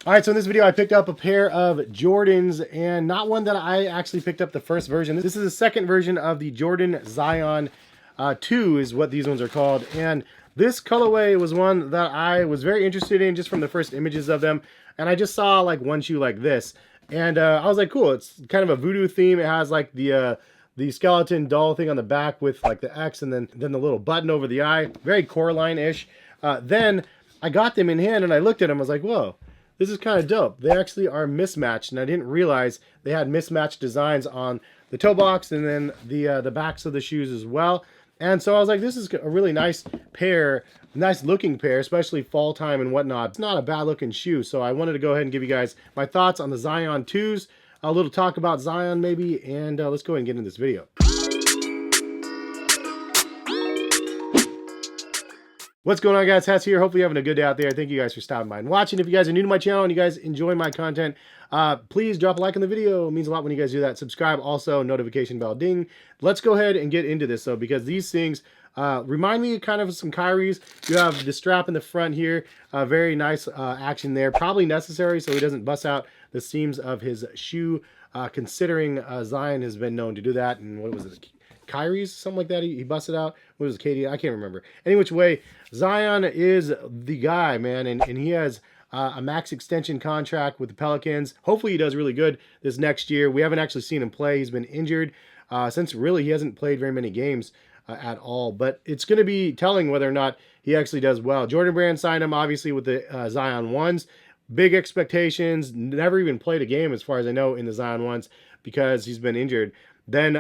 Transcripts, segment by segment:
All right, so in this video, I picked up a pair of Jordans, and not one that I actually picked up the first version. This is the second version of the Jordan Zion 2 is what these ones are called. And this colorway was one that I was very interested in just from the first images of them. And I just saw like one shoe like this. And I was like, cool, it's kind of a voodoo theme. It has like the skeleton doll thing on the back with like the X and then the little button over the eye. Very Coraline-ish. Then I got them in hand and I looked at them. I was like, whoa. This is kind of dope. They actually are mismatched, and I didn't realize they had mismatched designs on the toe box and then the backs of the shoes as well. And so I was like, this is a really nice pair, nice looking pair, especially fall time and whatnot. It's not a bad looking shoe, so I wanted to go ahead and give you guys my thoughts on the Zion 2s, a little talk about Zion maybe, and let's go ahead and get into this video. What's going on, guys? Hess here. Hopefully you're having a good day out there. Thank you guys for stopping by and watching. If you guys are new to my channel and you guys enjoy my content, please drop a like on the video. It means a lot when you guys do that. Subscribe also, notification bell ding. Let's go ahead and get into this though, because these things remind me kind of some Kyrie's. You have the strap in the front here. Very nice action there. Probably necessary so he doesn't bust out the seams of his shoe, considering Zion has been known to do that. And what was it? Kyrie's, something like that. He busted out. What was it, Katie? I can't remember. Any which way, Zion is the guy, man, and he has a max extension contract with the Pelicans. Hopefully he does really good this next year. We haven't actually seen him play. He's been injured since really he hasn't played very many games at all. But it's going to be telling whether or not he actually does well. Jordan Brand signed him, obviously, with the Zion 1s. Big expectations. Never even played a game, as far as I know, in the Zion 1s because he's been injured. Then,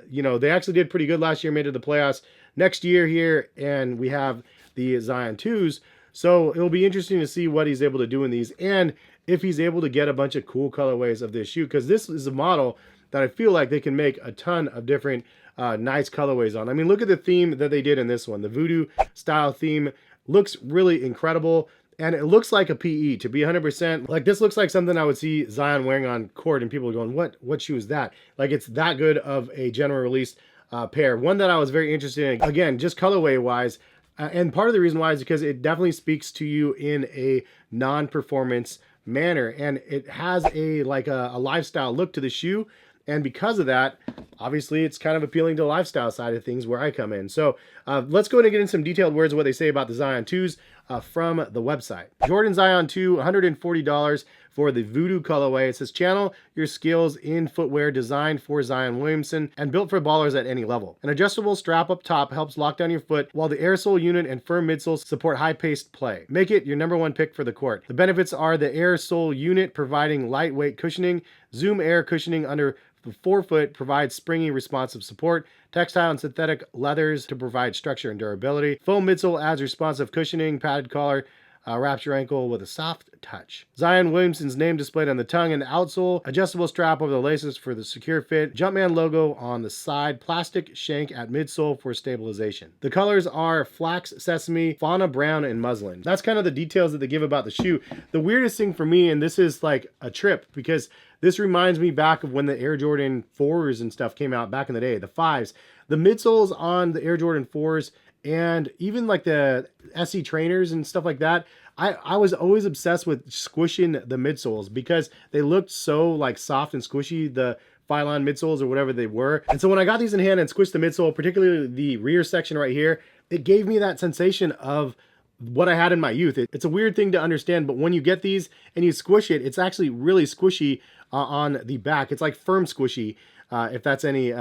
you know, they actually did pretty good last year, made it to the playoffs next year here, and we have the Zion 2s. So it'll be interesting to see what he's able to do in these and if he's able to get a bunch of cool colorways of this shoe, because this is a model that I feel like they can make a ton of different nice colorways on. I mean, look at the theme that they did in this one. The voodoo style theme looks really incredible. And it looks like a PE, to be 100%. Like, this looks like something I would see Zion wearing on court, and people are going, what shoe is that? Like, it's that good of a general release pair. One that I was very interested in, again, just colorway-wise. And part of the reason why is because it definitely speaks to you in a non-performance manner. And it has a lifestyle look to the shoe. And because of that, obviously, it's kind of appealing to the lifestyle side of things where I come in. So let's go ahead and get in some detailed words of what they say about the Zion 2s from the website. Jordan Zion 2, $140 for the Voodoo colorway. It says, channel your skills in footwear designed for Zion Williamson and built for ballers at any level. An adjustable strap up top helps lock down your foot, while the air sole unit and firm midsole support high-paced play. Make it your #1 pick for the court. The benefits are the air sole unit providing lightweight cushioning, Zoom air cushioning under the forefoot provides springy responsive support, textile and synthetic leathers to provide structure and durability. Foam midsole adds responsive cushioning, padded collar, wraps your ankle with a soft touch. Zion Williamson's name displayed on the tongue and the outsole, adjustable strap over the laces for the secure fit, Jumpman logo on the side, plastic shank at midsole for stabilization. The colors are Flax, Sesame, Fauna, Brown, and Muslin. That's kind of the details that they give about the shoe. The weirdest thing for me, and this is like a trip, because this reminds me back of when the Air Jordan 4s and stuff came out back in the day, the 5s. The midsoles on the Air Jordan 4s and even like the SE trainers and stuff like that, I was always obsessed with squishing the midsoles because they looked so like soft and squishy, the Phylon midsoles or whatever they were. And so when I got these in hand and squished the midsole, particularly the rear section right here, it gave me that sensation of what I had in my youth. It's a weird thing to understand, but when you get these and you squish it, it's actually really squishy on the back. It's like firm squishy. If that's any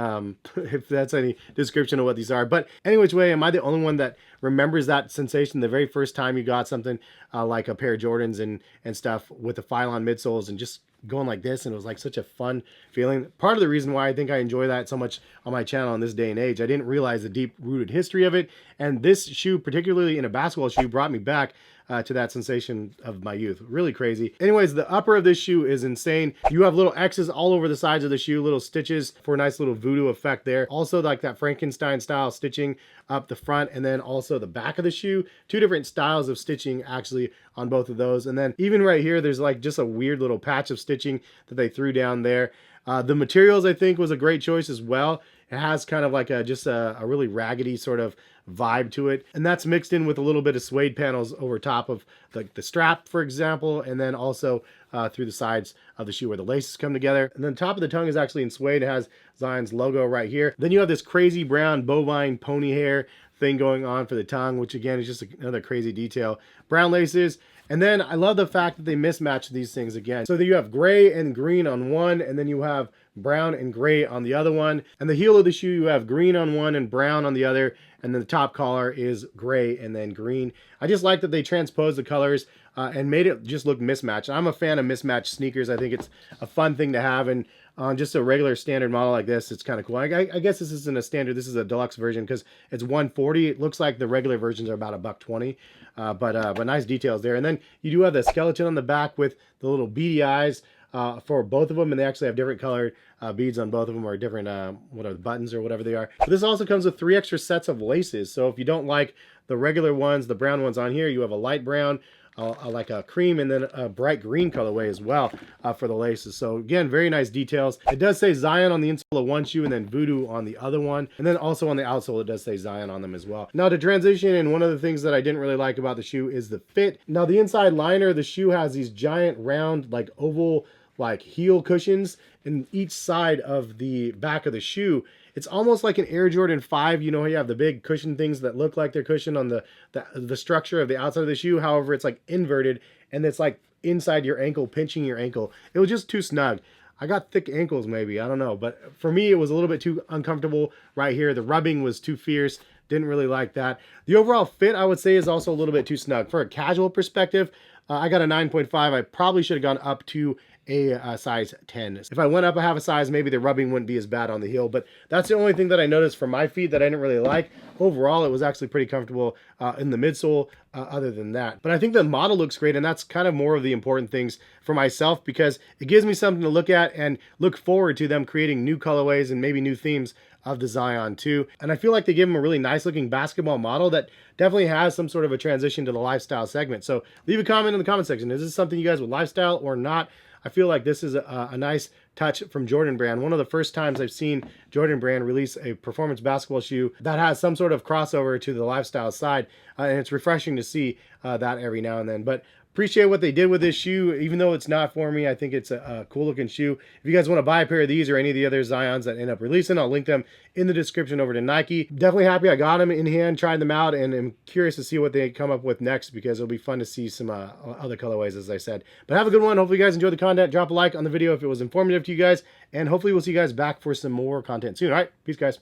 description of what these are. But any which way, am I the only one that remembers that sensation the very first time you got something like a pair of Jordans and stuff with the Phylon midsoles and just going like this, and it was like such a fun feeling. Part of the reason why I think I enjoy that so much on my channel in this day and age, I didn't realize the deep-rooted history of it, and this shoe, particularly in a basketball shoe, brought me back to that sensation of my youth. Really crazy. Anyways, the upper of this shoe is insane. You have little X's all over the sides of the shoe, little stitches for a nice little voodoo effect there. Also like that Frankenstein style stitching up the front, and then also the back of the shoe. Two different styles of stitching actually on both of those. And then even right here, there's like just a weird little patch of stitching that they threw down there. The materials, I think, was a great choice as well. It has kind of like just a really raggedy sort of vibe to it, and that's mixed in with a little bit of suede panels over top of the strap, for example, and then also through the sides of the shoe where the laces come together. And then the top of the tongue is actually in suede. It has Zion's logo right here. Then you have this crazy brown bovine pony hair thing going on for the tongue, which again is just another crazy detail. Brown laces. And then I love the fact that they mismatch these things again. So that you have gray and green on one, and then you have brown and gray on the other one. And the heel of the shoe, you have green on one and brown on the other. And then the top collar is gray and then green. I just like that they transposed the colors and made it just look mismatched. I'm a fan of mismatched sneakers. I think it's a fun thing to have. And on just a regular standard model like this, it's kind of cool. I guess this isn't a standard. This is a deluxe version because it's $140. It looks like the regular versions are about $120. But nice details there. And then you do have the skeleton on the back with the little beady eyes for both of them, and they actually have different colored beads on both of them, or different whatever, buttons or whatever they are. But this also comes with 3 extra sets of laces. So if you don't like the regular ones, the brown ones on here, you have a light brown, like a cream, and then a bright green colorway as well for the laces. So again, very nice details. It does say Zion on the insole of one shoe and then Voodoo on the other one. And then also on the outsole, it does say Zion on them as well. Now to transition, and one of the things that I didn't really like about the shoe is the fit. Now the inside liner of the shoe has these giant round, like oval, like heel cushions in each side of the back of the shoe. It's almost like an Air Jordan 5. You know, you have the big cushion things that look like they're cushioned on the structure of the outside of the shoe. However, it's like inverted, and it's like inside your ankle, pinching your ankle. It was just too snug. I got thick ankles maybe, I don't know. But for me, it was a little bit too uncomfortable right here. The rubbing was too fierce. Didn't really like that. The overall fit, I would say, is also a little bit too snug. For a casual perspective, I got a 9.5. I probably should have gone up to a size 10. If I went up a half a size, maybe the rubbing wouldn't be as bad on the heel, but that's the only thing that I noticed for my feet that I didn't really like. Overall, it was actually pretty comfortable in the midsole other than that. But I think the model looks great, and that's kind of more of the important things for myself, because it gives me something to look at and look forward to them creating new colorways and maybe new themes of the Zion too. And I feel like they give them a really nice looking basketball model that definitely has some sort of a transition to the lifestyle segment. So leave a comment in the comment section. Is this something you guys would lifestyle or not? I feel like this is a nice touch from Jordan Brand. One of the first times I've seen Jordan Brand release a performance basketball shoe that has some sort of crossover to the lifestyle side. And it's refreshing to see that every now and then. But appreciate what they did with this shoe. Even though it's not for me, I think it's a cool looking shoe. If you guys want to buy a pair of these or any of the other Zions that end up releasing, I'll link them in the description over to Nike. Definitely happy I got them in hand, tried them out, and I'm curious to see what they come up with next, because it'll be fun to see some other colorways, as I said. But have a good one. Hopefully you guys enjoyed the content. Drop a like on the video if it was informative to you guys, and hopefully we'll see you guys back for some more content soon. All right, peace guys.